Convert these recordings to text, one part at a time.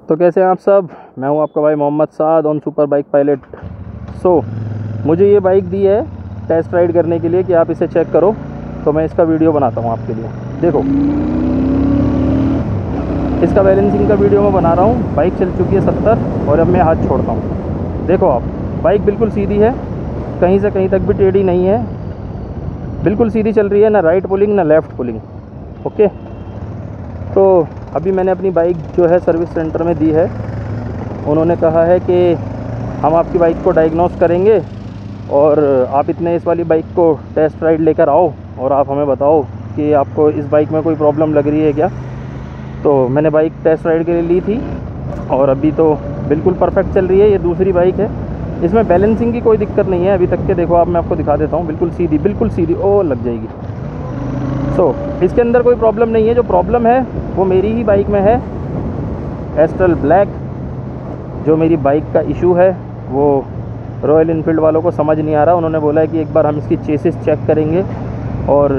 तो कैसे हैं आप सब। मैं हूं आपका भाई मोहम्मद साद ऑन सुपर बाइक पायलट। मुझे ये बाइक दी है टेस्ट राइड करने के लिए कि आप इसे चेक करो, तो मैं इसका वीडियो बनाता हूं आपके लिए। देखो, इसका बैलेंसिंग का वीडियो मैं बना रहा हूं। बाइक चल चुकी है 70 और अब मैं हाथ छोड़ता हूं। देखो आप, बाइक बिल्कुल सीधी है, कहीं से कहीं तक भी टेढ़ी नहीं है, बिल्कुल सीधी चल रही है, ना राइट पुलिंग ना लेफ़्ट पुलिंग। ओके, तो अभी मैंने अपनी बाइक जो है सर्विस सेंटर में दी है। उन्होंने कहा है कि हम आपकी बाइक को डायग्नोस करेंगे और आप इतने इस वाली बाइक को टेस्ट राइड लेकर आओ और आप हमें बताओ कि आपको इस बाइक में कोई प्रॉब्लम लग रही है क्या। तो मैंने बाइक टेस्ट राइड के लिए ली थी और अभी तो बिल्कुल परफेक्ट चल रही है। ये दूसरी बाइक है, इसमें बैलेंसिंग की कोई दिक्कत नहीं है अभी तक के। देखो आप, मैं आपको दिखा देता हूँ, बिल्कुल सीधी ओ लग जाएगी। इसके अंदर कोई प्रॉब्लम नहीं है। जो प्रॉब्लम है वो मेरी ही बाइक में है, एस्ट्रल ब्लैक। जो मेरी बाइक का इशू है वो रॉयल इनफील्ड वालों को समझ नहीं आ रहा। उन्होंने बोला है कि एक बार हम इसकी चेसिस चेक करेंगे और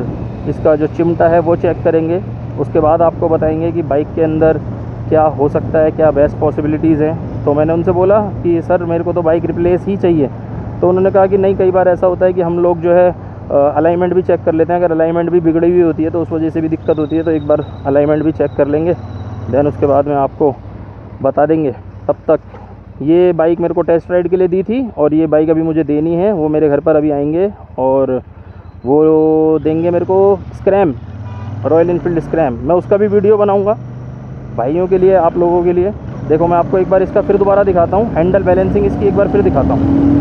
इसका जो चिमटा है वो चेक करेंगे, उसके बाद आपको बताएंगे कि बाइक के अंदर क्या हो सकता है, क्या बेस्ट पॉसिबिलिटीज़ हैं। तो मैंने उनसे बोला कि सर मेरे को तो बाइक रिप्लेस ही चाहिए। तो उन्होंने कहा कि नहीं, कई बार ऐसा होता है कि हम लोग जो है अलाइनमेंट भी चेक कर लेते हैं। अगर अलाइनमेंट भी बिगड़ी हुई होती है तो उस वजह से भी दिक्कत होती है, तो एक बार अलाइनमेंट भी चेक कर लेंगे, देन उसके बाद में आपको बता देंगे। तब तक ये बाइक मेरे को टेस्ट राइड के लिए दी थी और ये बाइक अभी मुझे देनी है। वो मेरे घर पर अभी आएंगे और वो देंगे मेरे को स्क्रैम, रॉयल इनफील्ड स्क्रैम। मैं उसका भी वीडियो बनाऊँगा भाइयों के लिए, आप लोगों के लिए। देखो मैं आपको एक बार इसका फिर दोबारा दिखाता हूँ, हैंडल बैलेंसिंग इसकी एक बार फिर दिखाता हूँ।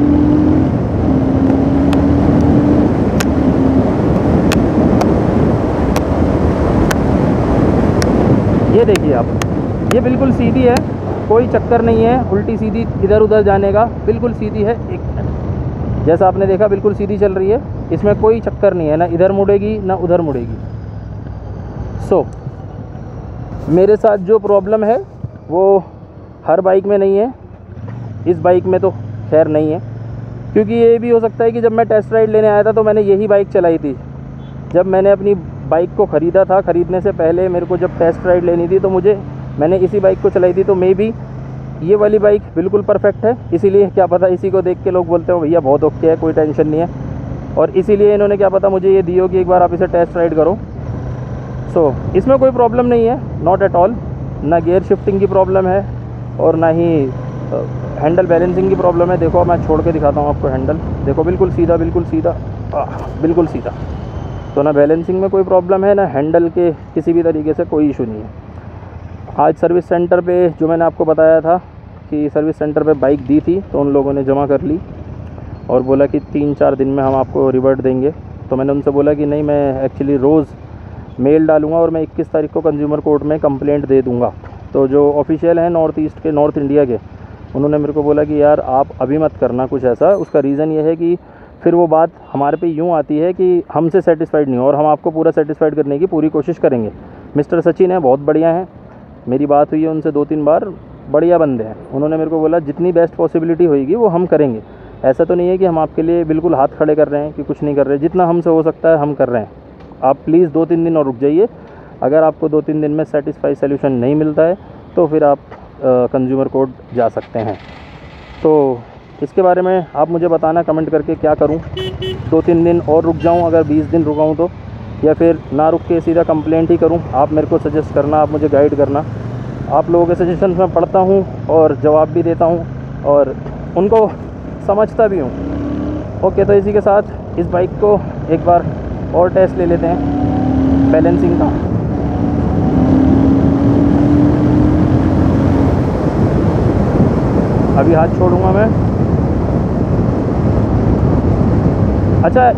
ये देखिए आप, ये बिल्कुल सीधी है, कोई चक्कर नहीं है उल्टी सीधी इधर उधर जाने का, बिल्कुल सीधी है। एक मिनट, जैसा आपने देखा बिल्कुल सीधी चल रही है, इसमें कोई चक्कर नहीं है, ना इधर मुड़ेगी ना उधर मुड़ेगी। मेरे साथ जो प्रॉब्लम है वो हर बाइक में नहीं है, इस बाइक में तो खैर नहीं है। क्योंकि ये भी हो सकता है कि जब मैं टेस्ट राइड लेने आया था तो मैंने यही बाइक चलाई थी। जब मैंने अपनी बाइक को ख़रीदा था, ख़रीदने से पहले मेरे को जब टेस्ट राइड लेनी थी तो मैंने इसी बाइक को चलाई थी। तो मे बी ये वाली बाइक बिल्कुल परफेक्ट है, इसीलिए क्या पता इसी को देख के लोग बोलते हो भैया बहुत ओके है, कोई टेंशन नहीं है, और इसीलिए इन्होंने क्या पता मुझे ये दी हो कि एक बार आप इसे टेस्ट राइड करो। इसमें कोई प्रॉब्लम नहीं है, नॉट एट ऑल। ना गियर शिफ्टिंग की प्रॉब्लम है और ना ही हैंडल बैलेंसिंग की प्रॉब्लम है। देखो मैं छोड़ के दिखाता हूँ आपको हैंडल, देखो बिल्कुल सीधा, बिल्कुल सीधा। तो ना बैलेंसिंग में कोई प्रॉब्लम है, ना हैंडल के किसी भी तरीके से कोई इशू नहीं है। आज सर्विस सेंटर पे जो मैंने आपको बताया था कि सर्विस सेंटर पे बाइक दी थी, तो उन लोगों ने जमा कर ली और बोला कि 3-4 दिन में हम आपको रिवर्ट देंगे। तो मैंने उनसे बोला कि नहीं, मैं एक्चुअली रोज़ मेल डालूँगा और मैं 21 तारीख को कंज्यूमर कोर्ट में कंप्लेंट दे दूँगा। तो जो ऑफिशियल हैं नॉर्थ ईस्ट के, नॉर्थ इंडिया के, उन्होंने मेरे को बोला कि यार आप अभी मत करना कुछ ऐसा। उसका रीज़न ये है कि फिर वो बात हमारे पे यूँ आती है कि हमसे सेटिस्फाइड नहीं हो, और हम आपको पूरा सेटिस्फाइड करने की पूरी कोशिश करेंगे। मिस्टर सचिन है, बहुत बढ़िया हैं, मेरी बात हुई है उनसे 2-3 बार, बढ़िया बंदे हैं। उन्होंने मेरे को बोला जितनी बेस्ट पॉसिबिलिटी होगी वो हम करेंगे। ऐसा तो नहीं है कि हम आपके लिए बिल्कुल हाथ खड़े कर रहे हैं कि कुछ नहीं कर रहे, जितना हमसे हो सकता है हम कर रहे हैं। आप प्लीज़ 2-3 दिन और रुक जाइए। अगर आपको 2-3 दिन में सेटिस्फाई सोल्यूशन नहीं मिलता है तो फिर आप कंज्यूमर कोर्ट जा सकते हैं। तो इसके बारे में आप मुझे बताना कमेंट करके, क्या करूं, 2-3 दिन और रुक जाऊं, अगर 20 दिन रुका हूं तो, या फिर ना रुक के सीधा कंप्लेंट ही करूं। आप मेरे को सजेस्ट करना, आप मुझे गाइड करना। आप लोगों के सजेशन मैं पढ़ता हूं और जवाब भी देता हूं और उनको समझता भी हूं। ओके, तो इसी के साथ इस बाइक को एक बार और टेस्ट ले लेते हैं बैलेंसिंग का। अभी हाथ छोड़ूंगा मैं। अच्छा,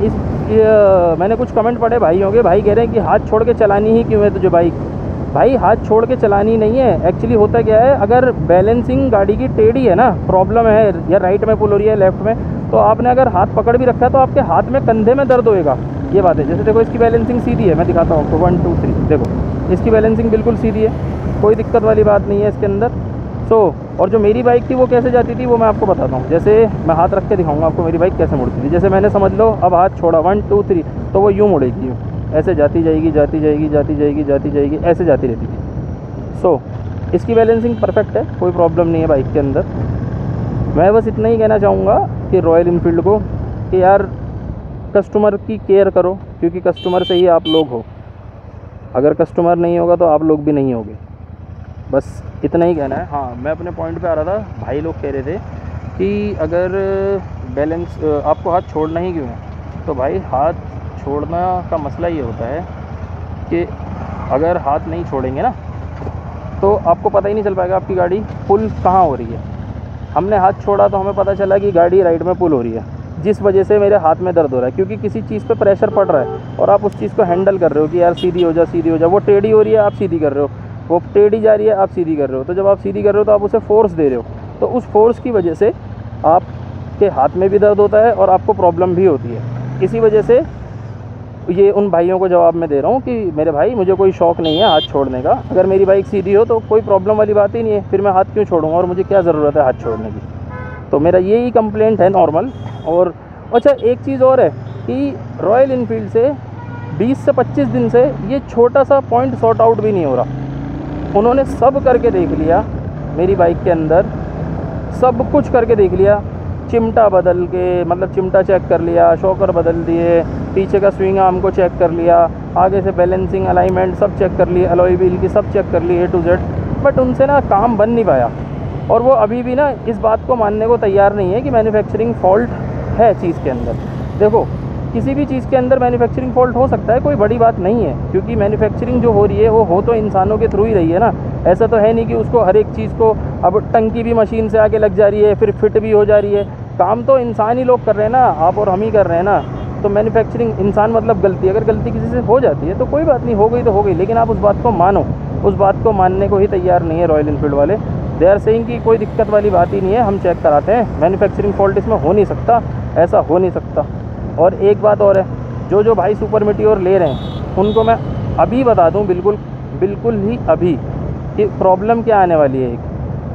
मैंने कुछ कमेंट पढ़े भाइयों के, भाई कह रहे हैं कि हाथ छोड़ के चलानी ही क्यों है तुझे बाइक। भाई हाथ छोड़ के चलानी नहीं है। एक्चुअली होता क्या है, अगर बैलेंसिंग गाड़ी की टेढ़ी है ना, प्रॉब्लम है, या राइट में पुल हो रही है लेफ़्ट में, तो आपने अगर हाथ पकड़ भी रखा है तो आपके हाथ में कंधे में दर्द होएगा। ये बात है। जैसे देखो इसकी बैलेंसिंग सीधी है, मैं दिखाता हूँ आपको, 1 2 3, देखो इसकी बैलेंसिंग बिल्कुल सीधी है, कोई दिक्कत वाली बात नहीं है इसके अंदर। और जो मेरी बाइक थी वो कैसे जाती थी वो मैं आपको बताता हूँ। जैसे मैं हाथ रख के दिखाऊंगा आपको मेरी बाइक कैसे मुड़ती थी। जैसे मैंने, समझ लो अब हाथ छोड़ा 1 2 3, तो वो यूँ मुड़ेगी, यूँ ऐसे जाती जाएगी, ऐसे जाती रहती थी। इसकी बैलेंसिंग परफेक्ट है, कोई प्रॉब्लम नहीं है बाइक के अंदर। मैं बस इतना ही कहना चाहूँगा कि रॉयल इनफील्ड को कि यार कस्टमर की केयर करो, क्योंकि कस्टमर से ही आप लोग हो। अगर कस्टमर नहीं होगा तो आप लोग भी नहीं होगे। बस इतना ही कहना है। हाँ, मैं अपने पॉइंट पे आ रहा था। भाई लोग कह रहे थे कि अगर बैलेंस आपको हाथ छोड़ना ही क्यों है, तो भाई हाथ छोड़ना का मसला ये होता है कि अगर हाथ नहीं छोड़ेंगे ना तो आपको पता ही नहीं चल पाएगा आपकी गाड़ी पुल कहाँ हो रही है। हमने हाथ छोड़ा तो हमें पता चला कि गाड़ी राइट में पुल हो रही है, जिस वजह से मेरे हाथ में दर्द हो रहा है, क्योंकि किसी चीज़ पे प्रेशर पड़ रहा है और आप उस चीज़ को हैंडल कर रहे हो कि यार सीधी हो जा, सीधी हो जा। वो टेढ़ी हो रही है, आप सीधी कर रहे हो, वो टेढ़ी जा रही है, आप सीधी कर रहे हो। तो जब आप सीधी कर रहे हो तो आप उसे फोर्स दे रहे हो, तो उस फोर्स की वजह से आपके हाथ में भी दर्द होता है और आपको प्रॉब्लम भी होती है। इसी वजह से ये उन भाइयों को जवाब मैं दे रहा हूँ कि मेरे भाई मुझे कोई शौक़ नहीं है हाथ छोड़ने का। अगर मेरी बाइक सीधी हो तो कोई प्रॉब्लम वाली बात ही नहीं है, फिर मैं हाथ क्यों छोड़ूंगा और मुझे क्या ज़रूरत है हाथ छोड़ने की। तो मेरा यही कंप्लेंट है नॉर्मल। और अच्छा, एक चीज़ और है कि रॉयल इनफील्ड से 20 से 25 दिन से ये छोटा सा पॉइंट सॉर्ट आउट भी नहीं हो रहा। उन्होंने सब करके देख लिया मेरी बाइक के अंदर, सब कुछ करके देख लिया। चिमटा बदल के, मतलब चिमटा चेक कर लिया, शॉकर बदल दिए, पीछे का स्विंग आर्म को चेक कर लिया, आगे से बैलेंसिंग अलाइनमेंट सब चेक कर लिए, अलॉय व्हील की सब चेक कर ली A to Z, बट उनसे ना काम बन नहीं पाया। और वो अभी भी ना इस बात को मानने को तैयार नहीं है कि मैन्युफैक्चरिंग फ़ॉल्ट है चीज़ के अंदर। देखो, किसी भी चीज़ के अंदर मैन्युफैक्चरिंग फ़ॉल्ट हो सकता है, कोई बड़ी बात नहीं है, क्योंकि मैन्युफैक्चरिंग जो हो रही है वो हो तो इंसानों के थ्रू ही रही है ना। ऐसा तो है नहीं कि उसको हर एक चीज़ को, अब टंकी भी मशीन से आके लग जा रही है, फिर फिट भी हो जा रही है। काम तो इंसान ही लोग कर रहे हैं ना, आप और हम ही कर रहे हैं ना। तो मैन्युफैक्चरिंग इंसान मतलब गलती, अगर गलती किसी से हो जाती है तो कोई बात नहीं, हो गई तो हो गई, लेकिन आप उस बात को मानो। उस बात को मानने को ही तैयार नहीं है रॉयल इनफील्ड वाले। दे आर सेइंग कि कोई दिक्कत वाली बात ही नहीं है, हम चेक कराते हैं, मैन्युफैक्चरिंग फॉल्ट इसमें हो नहीं सकता, ऐसा हो नहीं सकता। और एक बात और है, जो भाई सुपर मीटियोर ले रहे हैं उनको मैं अभी बता दूं, बिल्कुल ही अभी, कि प्रॉब्लम क्या आने वाली है।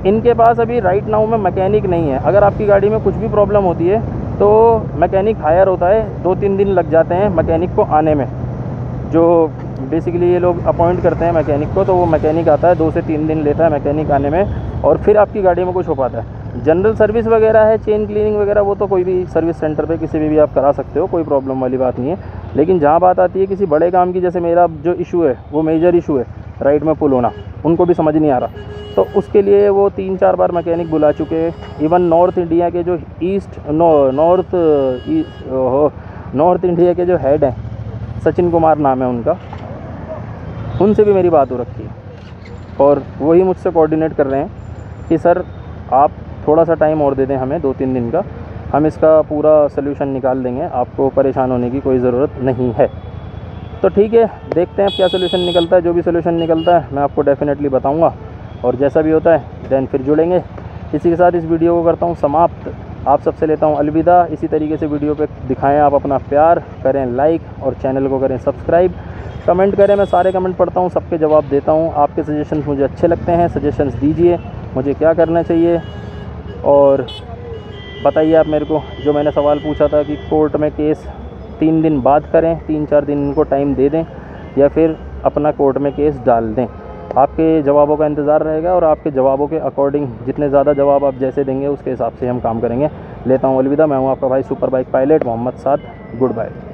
इनके पास अभी राइट नाउ में मैकेनिक नहीं है। अगर आपकी गाड़ी में कुछ भी प्रॉब्लम होती है तो मैकेनिक हायर होता है, 2-3 दिन लग जाते हैं मैकेनिक को आने में। जो बेसिकली ये लोग अपॉइंट करते हैं मैकेनिक को, तो वो मैकेनिक आता है, 2 से 3 दिन लेता है मैकेनिक आने में, और फिर आपकी गाड़ी में कुछ हो पाता है। जनरल सर्विस वगैरह है, चेन क्लीनिंग वगैरह, वो तो कोई भी सर्विस सेंटर पे किसी भी आप करा सकते हो, कोई प्रॉब्लम वाली बात नहीं है। लेकिन जहाँ बात आती है किसी बड़े काम की, जैसे मेरा जो इशू है वो मेजर इशू है, राइट में पुल होना, उनको भी समझ नहीं आ रहा, तो उसके लिए वो 3-4 बार मैकेनिक बुला चुके हैं। इवन नॉर्थ इंडिया के जो नॉर्थ इंडिया के जो हेड हैं, सचिन कुमार नाम है उनका, उनसे भी मेरी बात हो रखी है, और वही मुझसे कोऑर्डिनेट कर रहे हैं कि सर आप थोड़ा सा टाइम और दे दें हमें, 2-3 दिन का, हम इसका पूरा सलूशन निकाल देंगे, आपको परेशान होने की कोई ज़रूरत नहीं है। तो ठीक है, देखते हैं अब क्या सलूशन निकलता है। जो भी सलूशन निकलता है मैं आपको डेफिनेटली बताऊंगा, और जैसा भी होता है देन फिर जुड़ेंगे। इसी के साथ इस वीडियो को करता हूँ समाप्त। आप सबसे लेता हूँ अलविदा। इसी तरीके से वीडियो पे दिखाएं आप अपना प्यार, करें लाइक और चैनल को करें सब्सक्राइब, कमेंट करें, मैं सारे कमेंट पढ़ता हूँ, सबके जवाब देता हूँ। आपके सजेशंस मुझे अच्छे लगते हैं, सजेशंस दीजिए मुझे क्या करना चाहिए, और बताइए आप मेरे को, जो मैंने सवाल पूछा था कि कोर्ट में केस 3 दिन बाद करें, 3-4 दिन इनको टाइम दे दें, या फिर अपना कोर्ट में केस डाल दें। आपके जवाबों का इंतज़ार रहेगा, और आपके जवाबों के अकॉर्डिंग जितने ज़्यादा जवाब आप जैसे देंगे उसके हिसाब से हम काम करेंगे। लेता हूँ अलविदा। मैं हूँ आपका भाई super bike pilot Mohammad Saad. Good bye.